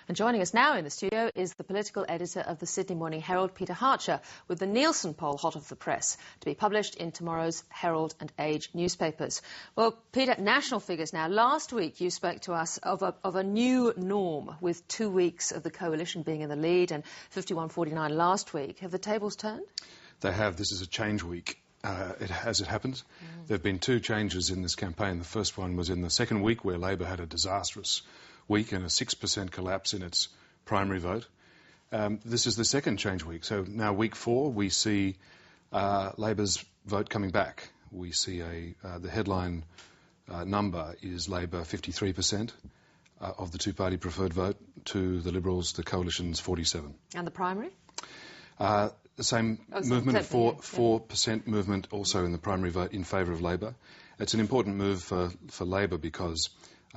And joining us now in the studio is the political editor of the Sydney Morning Herald, Peter Hartcher, with the Neilsen poll hot off the press to be published in tomorrow's Herald and Age newspapers. Well, Peter, national figures now. Last week you spoke to us of a new norm, with 2 weeks of the coalition being in the lead and 51-49 last week. Have the tables turned? They have. This is a change week. As it happens. There have been two changes in this campaign. The first one was in the second week, where Labor had a disastrous week and a 6% collapse in its primary vote. This is the second change week. So now week 4, we see Labor's vote coming back. We see the headline number is Labor 53% of the two-party preferred vote to the Liberals, the Coalition's 47%. And the primary? The same movement, 4% movement also in the primary vote in favour of Labor. It's an important move for Labor because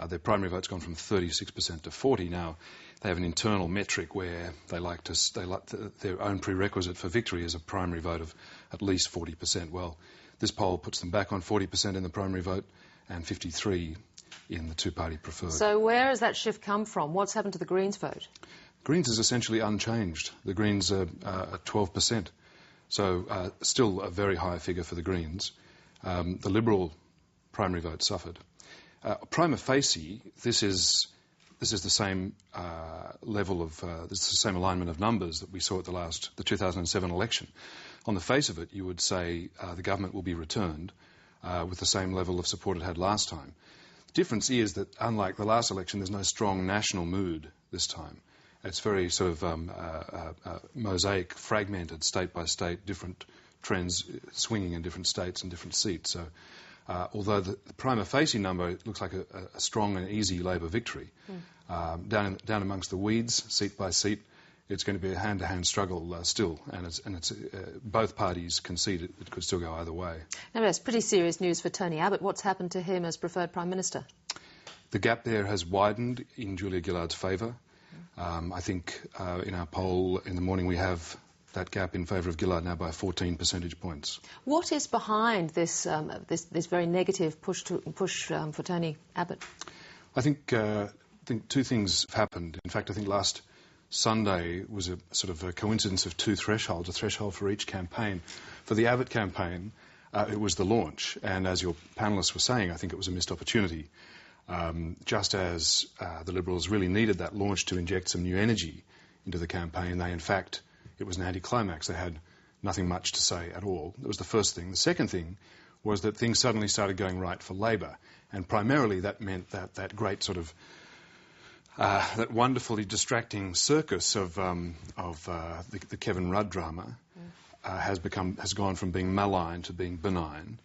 their primary vote's gone from 36% to 40%. Now, they have an internal metric where their own prerequisite for victory is a primary vote of at least 40%. Well, this poll puts them back on 40% in the primary vote and 53% in the two-party preferred. So where has that shift come from? What's happened to the Greens vote? Greens is essentially unchanged. The Greens are at 12%, so still a very high figure for the Greens. The Liberal primary vote suffered. Prima facie, this is the same level of this is the same alignment of numbers that we saw at the 2007 election. On the face of it, you would say the government will be returned with the same level of support it had last time. The difference is that, unlike the last election, there's no strong national mood this time. It's very sort of mosaic, fragmented, state by state, different trends swinging in different states and different seats. So although the prima facie number looks like a strong and easy Labor victory, down amongst the weeds, seat by seat, it's going to be a hand-to-hand struggle still, and it's both parties concede it could still go either way. Now, it's pretty serious news for Tony Abbott. What's happened to him as preferred Prime Minister? The gap there has widened in Julia Gillard's favour. I think in our poll in the morning we have that gap in favour of Gillard now by 14 percentage points. What is behind this this very negative push for Tony Abbott? I think two things have happened. In fact, I think last Sunday was a sort of a coincidence of two thresholds, a threshold for each campaign. For the Abbott campaign, it was the launch, and as your panellists were saying, I think it was a missed opportunity. Just as the Liberals really needed that launch to inject some new energy into the campaign, in fact, it was an anticlimax. They had nothing much to say at all. That was the first thing. The second thing was that things suddenly started going right for Labor, and primarily that meant that great sort of that wonderfully distracting circus of the Kevin Rudd drama has gone from being malign to being benign.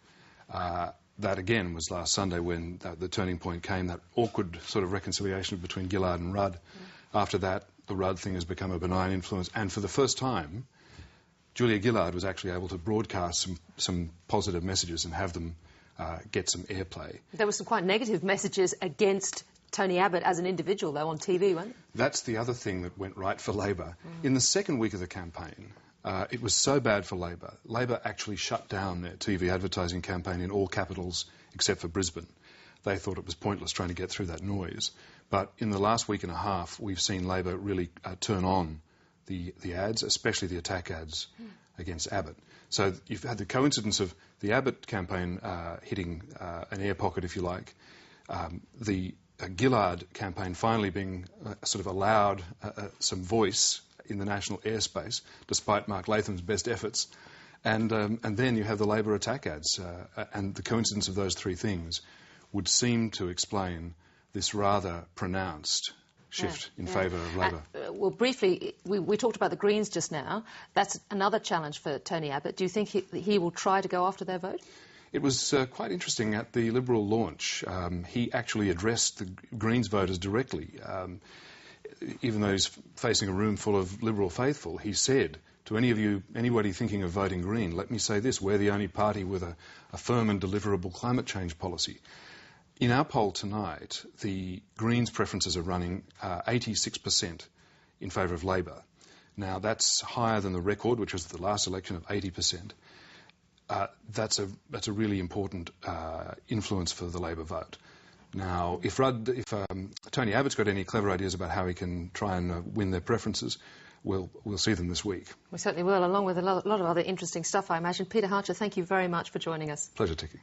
That, again, was last Sunday when the turning point came, that awkward sort of reconciliation between Gillard and Rudd. After that, the Rudd thing has become a benign influence. And for the first time, Julia Gillard was actually able to broadcast some positive messages and have them get some airplay. There were some quite negative messages against Tony Abbott as an individual, though, on TV, weren't there? That's the other thing that went right for Labor. In the second week of the campaign, it was so bad for Labor. Labor actually shut down their TV advertising campaign in all capitals except for Brisbane. They thought it was pointless trying to get through that noise. But in the last week and a half, we've seen Labor really turn on the ads, especially the attack ads against Abbott. So you've had the coincidence of the Abbott campaign hitting an air pocket, if you like, the Gillard campaign finally being sort of allowed some voice in the national airspace, despite Mark Latham's best efforts. And then you have the Labor attack ads. And the coincidence of those three things would seem to explain this rather pronounced shift in favour of Labor. Well, briefly, we talked about the Greens just now. That's another challenge for Tony Abbott. Do you think he will try to go after their vote? It was quite interesting at the Liberal launch. He actually addressed the Greens voters directly. Even though he's facing a room full of Liberal faithful, he said to anybody thinking of voting Green, let me say this, we're the only party with a firm and deliverable climate change policy. In our poll tonight, the Greens preferences are running 86% in favour of Labor. Now, that's higher than the record, which was the last election of 80%. That's a really important influence for the Labor vote. Now, if Tony Abbott's got any clever ideas about how he can try and win their preferences, we'll see them this week. We certainly will, along with a lot of other interesting stuff, I imagine. Peter Hartcher, thank you very much for joining us. Pleasure, Tiki.